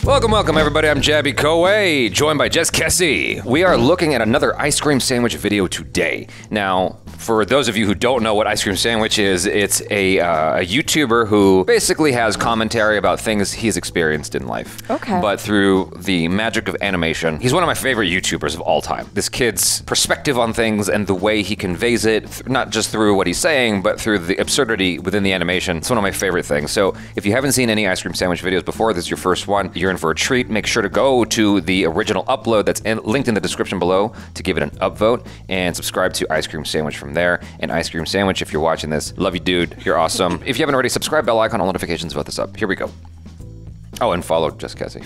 Welcome everybody, I'm Jabby Koei, joined by Jess KESSIE. We are looking at another ice cream sandwich video today. Now, for those of you who don't know what ice cream sandwich is, it's a YouTuber who basically has commentary about things he's experienced in life. Okay. But through the magic of animation. He's one of my favorite YouTubers of all time. This kid's perspective on things and the way he conveys it, not just through what he's saying, but through the absurdity within the animation. It's one of my favorite things. So if you haven't seen any ice cream sandwich videos before, this is your first one, you're in for a treat. Make sure to go to the original upload that's linked in the description below to give it an upvote and subscribe to Ice Cream Sandwich from there. And Ice Cream Sandwich, if you're watching this, love you, dude. You're awesome. If you haven't already, subscribe, bell icon, all notifications, vote this up. Here we go. Oh, and follow Jess KESSIE.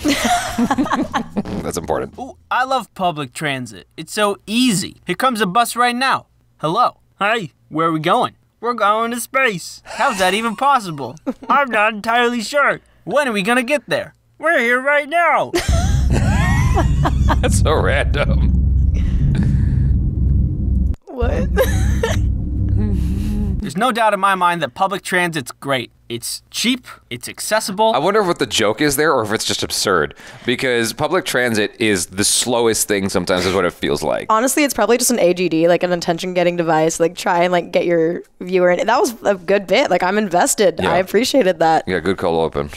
That's important. Ooh, I love public transit. It's so easy. Here comes a bus right now. Hello. Hi. Where are we going? We're going to space. How's that even possible? I'm not entirely sure. When are we gonna get there? We're here right now. That's so random. What? There's no doubt in my mind that public transit's great. It's cheap, it's accessible. I wonder what the joke is there or if it's just absurd, because public transit is the slowest thing sometimes is what it feels like. Honestly, it's probably just an AGD, like an attention-getting device. Like, try and like get your viewer in. That was a good bit. Like, I'm invested. Yeah. I appreciated that. Yeah, good cold open.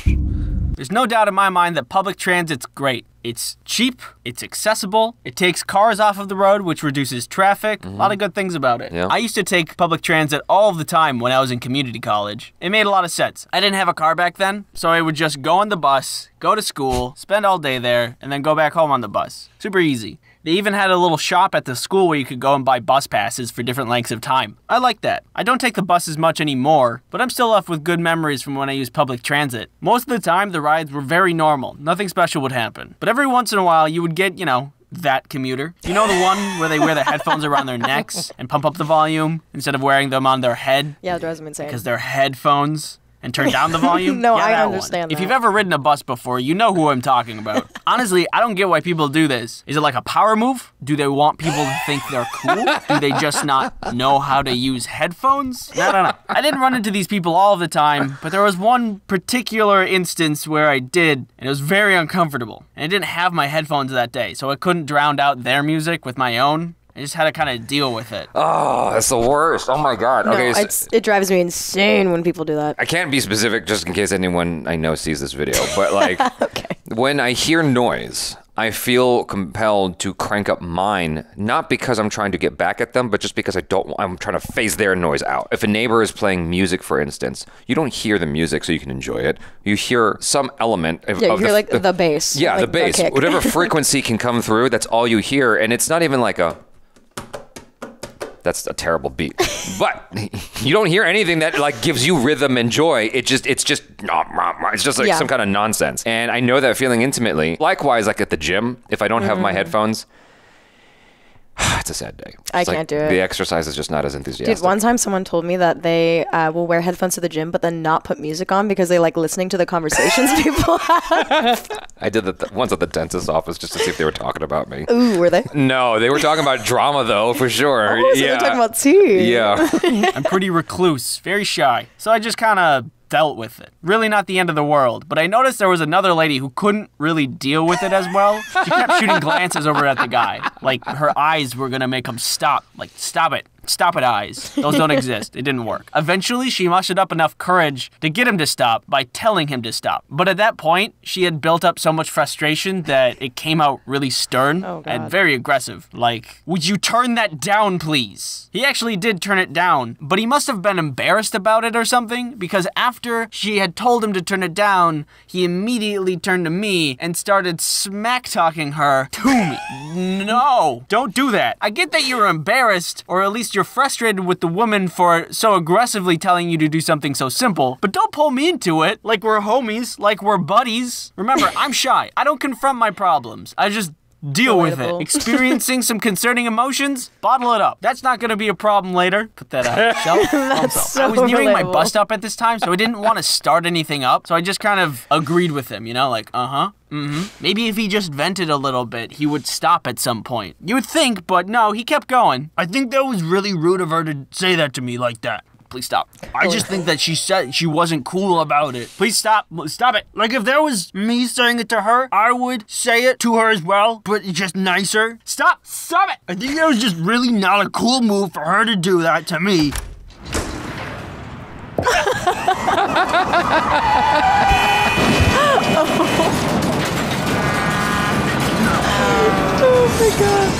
There's no doubt in my mind that public transit's great. It's cheap, it's accessible, it takes cars off of the road, which reduces traffic. A lot of good things about it. Yeah. I used to take public transit all of the time when I was in community college. It made a lot of sense. I didn't have a car back then, so I would just go on the bus, go to school, spend all day there, and then go back home on the bus. Super easy. They even had a little shop at the school where you could go and buy bus passes for different lengths of time. I like that. I don't take the bus as much anymore, but I'm still left with good memories from when I used public transit. Most of the time, the rides were very normal. Nothing special would happen. But every once in a while, you would get, you know, that commuter. You know, the one where they wear the headphones around their necks and pump up the volume instead of wearing them on their head? Yeah, it drives me insane. Because they're headphones. And turn down the volume? No, yeah, I that understand one. that. If you've ever ridden a bus before, you know who I'm talking about. Honestly, I don't get why people do this. Is it like a power move? Do they want people to think they're cool? Do they just not know how to use headphones? No. I didn't run into these people all the time, but there was one particular instance where I did, and it was very uncomfortable. And I didn't have my headphones that day, so I couldn't drown out their music with my own. I just had to kind of deal with it. Oh, that's the worst. Oh my God. No, Okay, so it drives me insane when people do that. I can't be specific just in case anyone I know sees this video, but like, Okay. when I hear noise, I feel compelled to crank up mine, not because I'm trying to get back at them, but just because I'm trying to phase their noise out. If a neighbor is playing music, for instance, you don't hear the music so you can enjoy it. You hear some element of, Yeah, you hear like the bass. yeah, like, the bass. kick. Whatever frequency can come through, that's all you hear. And it's not even like a... That's a terrible beat. But you don't hear anything that like gives you rhythm and joy. It's just like Yeah. some kind of nonsense. And I know that feeling intimately. Likewise, like at the gym, if I don't have my headphones, it's a sad day. I It's like can't do it. The exercise is just not as enthusiastic. Dude, one time someone told me that they will wear headphones to the gym, but then not put music on because they like listening to the conversations people have. I did that once at the dentist's office just to see if they were talking about me. Ooh, were they? No, they were talking about drama though, for sure. Oh, so yeah. they're talking about tea. Yeah. I'm pretty recluse, very shy. So I just kind of dealt with it. Really not the end of the world, but I noticed there was another lady who couldn't really deal with it as well. She kept shooting glances over at the guy. Like her eyes were gonna make him stop. Like, stop it. Stop it, eyes. Those don't exist. It didn't work. Eventually, she mustered up enough courage to get him to stop by telling him to stop. But at that point, she had built up so much frustration that it came out really stern and very aggressive. Like, would you turn that down, please? He actually did turn it down, but he must have been embarrassed about it or something, because after she had told him to turn it down, he immediately turned to me and started smack-talking her to me. No, don't do that. I get that you're embarrassed, or at least you're frustrated with the woman for so aggressively telling you to do something so simple, but don't pull me into it like we're homies, like we're buddies. Remember, I'm shy. I don't confront my problems. I just deal with it. Relatable. Experiencing some concerning emotions, bottle it up. That's not gonna be a problem later. Put that out. Shelf. That's so I was nearing my relatable. bus stop at this time, so I didn't want to start anything up. So I just kind of agreed with him, you know, like, Maybe if he just vented a little bit, he would stop at some point. You would think, but no, he kept going. I think that was really rude of her to say that to me like that. please stop. I just think that she said she wasn't cool about it. Please stop. Stop it. Like, if there was me saying it to her, I would say it to her as well, but just nicer. Stop. Stop it. I think that was just really not a cool move for her to do that to me. Oh my god.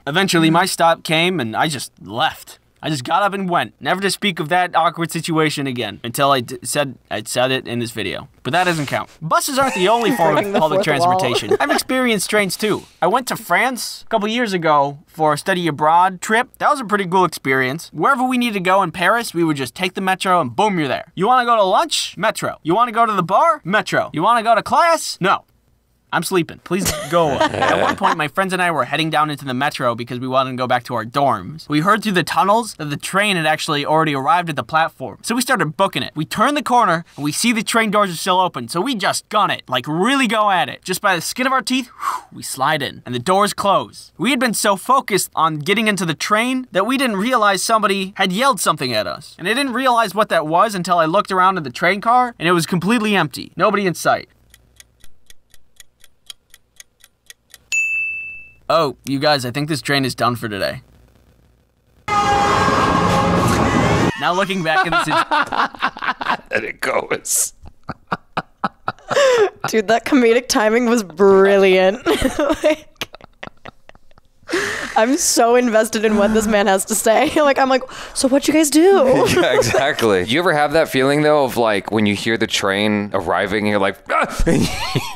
Eventually, my stop came, and I just left. I just got up and went, never to speak of that awkward situation again, until I'd said it in this video. But that doesn't count. Buses aren't the only form of public transportation. I've experienced trains too. I went to France a couple years ago for a study abroad trip. That was a pretty cool experience. Wherever we needed to go in Paris, we would just take the metro and boom, you're there. You want to go to lunch? Metro. You want to go to the bar? Metro. You want to go to class? No. I'm sleeping. Please go. At one point, my friends and I were heading down into the metro because we wanted to go back to our dorms. We heard through the tunnels that the train had actually already arrived at the platform. So we started booking it. We turn the corner and we see the train doors are still open. So we just gun it, like really go at it. Just by the skin of our teeth, we slide in and the doors close. We had been so focused on getting into the train that we didn't realize somebody had yelled something at us. And I didn't realize what that was until I looked around at the train car and it was completely empty. Nobody in sight. Oh, you guys, I think this train is done for today. Now looking back at this... And it goes. Dude, that comedic timing was brilliant. Like, I'm so invested in what this man has to say. I'm like, so what'd you guys do? Yeah, exactly. You ever have that feeling though of like when you hear the train arriving and you're like, ah! And you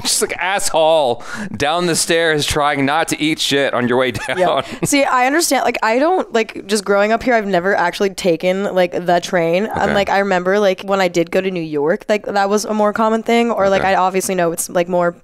just like asshole down the stairs trying not to eat shit on your way down. Yeah. See, I understand. Like, I don't like just growing up here. I've never actually taken like the train. Okay. And like I remember like when I did go to New York, like that was a more common thing. Or like I obviously know it's like more.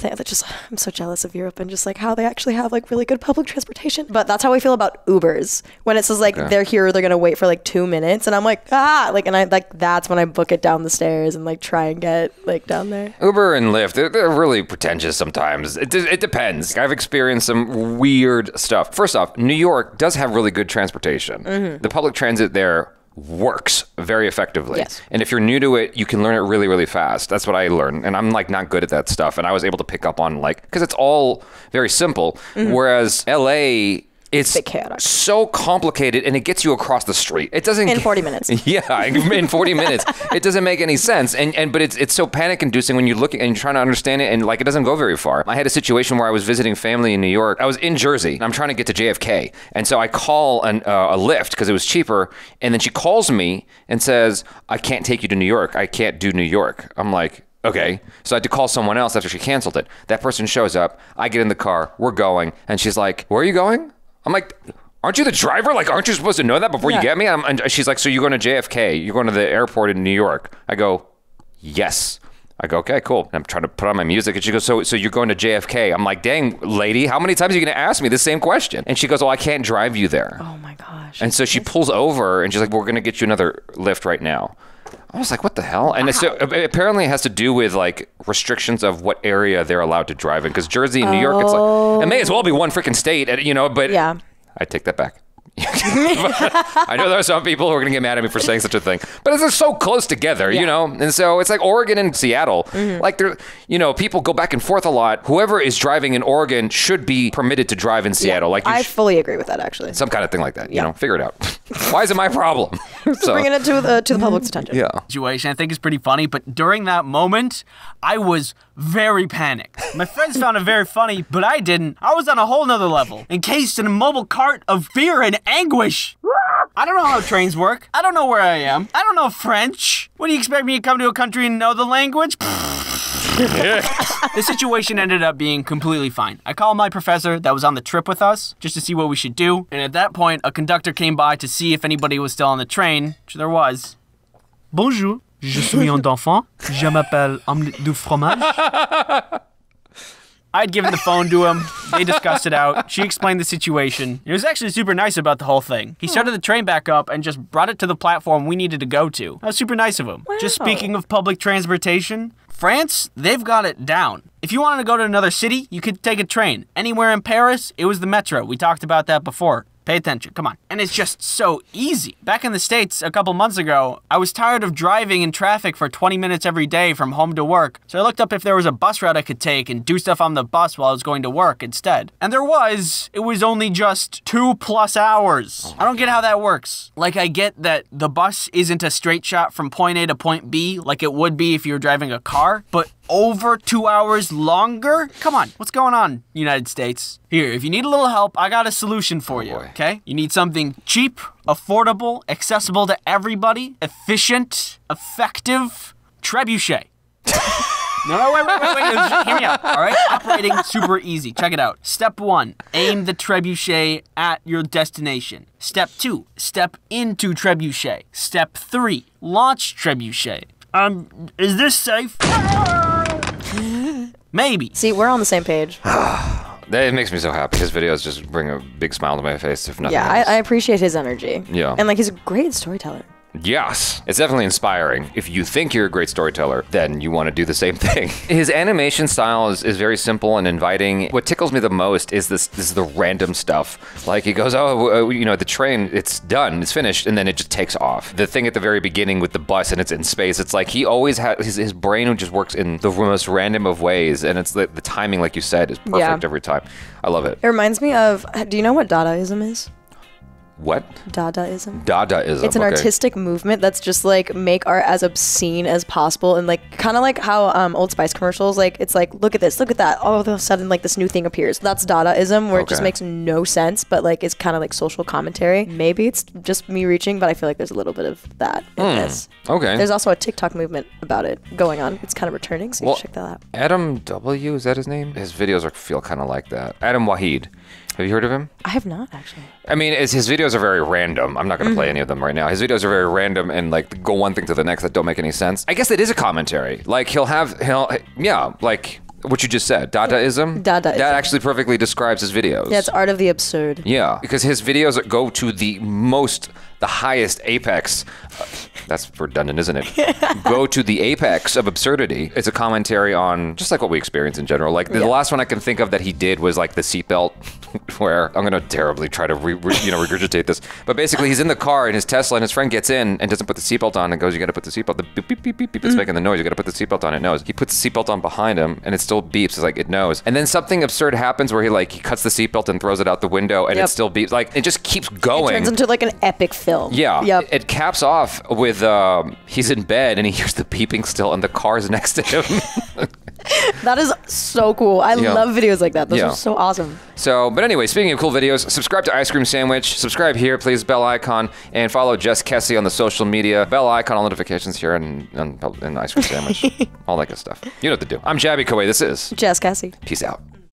I'm so jealous of Europe and just like how they actually have like really good public transportation. But that's how I feel about Ubers. When it says like they're here, they're gonna wait for like 2 minutes, and I'm like and I like that's when I book it down the stairs and like try and get like down there. Uber and Lyft, they're really pretentious sometimes. It depends. I've experienced some weird stuff. First off, New York does have really good transportation. Mm-hmm. The public transit there works very effectively. Yes. And if you're new to it, you can learn it really, really fast. That's what I learned. And I'm like not good at that stuff. And I was able to pick up on like, because it's all very simple. Mm-hmm. Whereas LA, it's so complicated and it gets you across the street. It doesn't in 40 minutes. Yeah, in 40 minutes. It doesn't make any sense. But it's so panic inducing when you look and you're trying to understand it and like it doesn't go very far. I had a situation where I was visiting family in New York. I was in Jersey and I'm trying to get to JFK. And so I call a Lyft because it was cheaper. And then she calls me and says, I can't take you to New York. I can't do New York. I'm like, okay. So I had to call someone else after she canceled it. That person shows up. I get in the car. We're going. And she's like, where are you going? I'm like, aren't you the driver? Like, aren't you supposed to know that before you get me? And she's like, so you're going to JFK. You're going to the airport in New York. I go, yes. I go, okay, cool. And I'm trying to put on my music. And she goes, so you're going to JFK. I'm like, dang, lady, how many times are you going to ask me the same question? And she goes, oh, I can't drive you there. Oh, my gosh. And so she pulls over and she's like, we're going to get you another Lyft right now. I was like, what the hell? And so apparently it has to do with like restrictions of what area they're allowed to drive in. Because Jersey and New York, it's like, it may as well be one freaking state, but yeah. I take that back. I know there are some people who are going to get mad at me for saying such a thing, but they're so close together, and so it's like Oregon and Seattle, like they're, people go back and forth a lot. Whoever is driving in Oregon should be permitted to drive in Seattle. Like I fully agree with that, actually. Some kind of thing like that, figure it out. Why is it my problem? So, bringing it to the public's attention. Yeah. Situation I think is pretty funny, but during that moment, I was very panicked. My friends found it very funny, but I didn't. I was on a whole nother level, encased in a mobile cart of fear and anguish. I don't know how trains work. I don't know where I am. I don't know French. What do you expect me to come to a country and know the language? The situation ended up being completely fine. I called my professor that was on the trip with us just to see what we should do. And at that point, a conductor came by to see if anybody was still on the train, which there was. Bonjour, je suis un enfant. Je m'appelle omelette du fromage. I'd given the phone to him. They discussed it out. She explained the situation. He was actually super nice about the whole thing. He started the train back up and just brought it to the platform we needed to go to. That was super nice of him. Wow. Just speaking of public transportation, France, they've got it down. If you wanted to go to another city, you could take a train. Anywhere in Paris, it was the metro. We talked about that before. Pay attention, come on. And it's just so easy. Back in the States a couple months ago, I was tired of driving in traffic for 20 minutes every day from home to work. So I looked up if there was a bus route I could take and do stuff on the bus while I was going to work instead. And there was. It was only just 2+ hours. I don't get how that works. Like, I get that the bus isn't a straight shot from point A to point B like it would be if you were driving a car, but over 2 hours longer? Come on, what's going on, United States? Here, if you need a little help, I got a solution for you, okay? You need something cheap, affordable, accessible to everybody, efficient, effective, trebuchet. No, wait. Hear me out, all right? Operating super easy. Check it out. Step 1, aim the trebuchet at your destination. Step 2, step into trebuchet. Step 3, launch trebuchet. Is this safe? Maybe. See, we're on the same page. It makes me so happy. His videos just bring a big smile to my face, if nothing Yeah, else. I appreciate his energy. Yeah. And like, he's a great storyteller. Yes, it's definitely inspiring. If you think you're a great storyteller, then you want to do the same thing. His animation style is very simple and inviting. What tickles me the most is the random stuff. Like he goes, oh, you know, the train, it's done, it's finished, and then it just takes off. The thing at the very beginning with the bus and it's in space, it's like he always has, his brain just works in the most random of ways, and it's the timing, like you said, is perfect every time. I love it. It reminds me of, do you know what Dadaism is? What? Dadaism. Dadaism. It's an artistic movement that's just like make art as obscene as possible, and like kind of like how Old Spice commercials, like it's like look at this, look at that, all of a sudden like this new thing appears. That's Dadaism, where it just makes no sense, but like it's kind of like social commentary. Maybe it's just me reaching, but I feel like there's a little bit of that in this. Okay. There's also a TikTok movement about it going on. It's kind of returning, so you should check that out. Adam W, is that his name? His videos feel kind of like that. Adam Wahid. Have you heard of him? I have not, actually. I mean, his videos are very random. I'm not going to play any of them right now. His videos are very random and like go one thing to the next that don't make any sense. I guess it is a commentary. Like yeah, like what you just said, Dadaism. That actually perfectly describes his videos. Yeah, it's art of the absurd. Yeah, because his videos go to the highest apex. That's redundant, isn't it? Go to the apex of absurdity. It's a commentary on just like what we experience in general. Like the last one I can think of that he did was like the seatbelt, where I'm gonna terribly try to regurgitate this. But basically, he's in the car in his Tesla, and his friend gets in and doesn't put the seatbelt on, and goes, "You got to put the seatbelt." The beep beep beep beep beep. It's making the noise. You got to put the seatbelt on. It knows. He puts the seatbelt on behind him, and it still beeps. It's like it knows. And then something absurd happens where he cuts the seatbelt and throws it out the window, and it still beeps. Like it just keeps going. It turns into like an epic film. Yeah. Yep. It caps off with he's in bed and he hears the beeping still, and the car's next to him. That is so cool. I love videos like that. Those are so awesome. So, but anyway, speaking of cool videos, subscribe to Ice Cream Sandwich. Subscribe here, please, bell icon, and follow Jess Kessie on the social media. Bell icon, all notifications here, and Ice Cream Sandwich. All that good stuff. You know what to do. I'm Jabby Kawai. This is Jess Kessie. Peace out.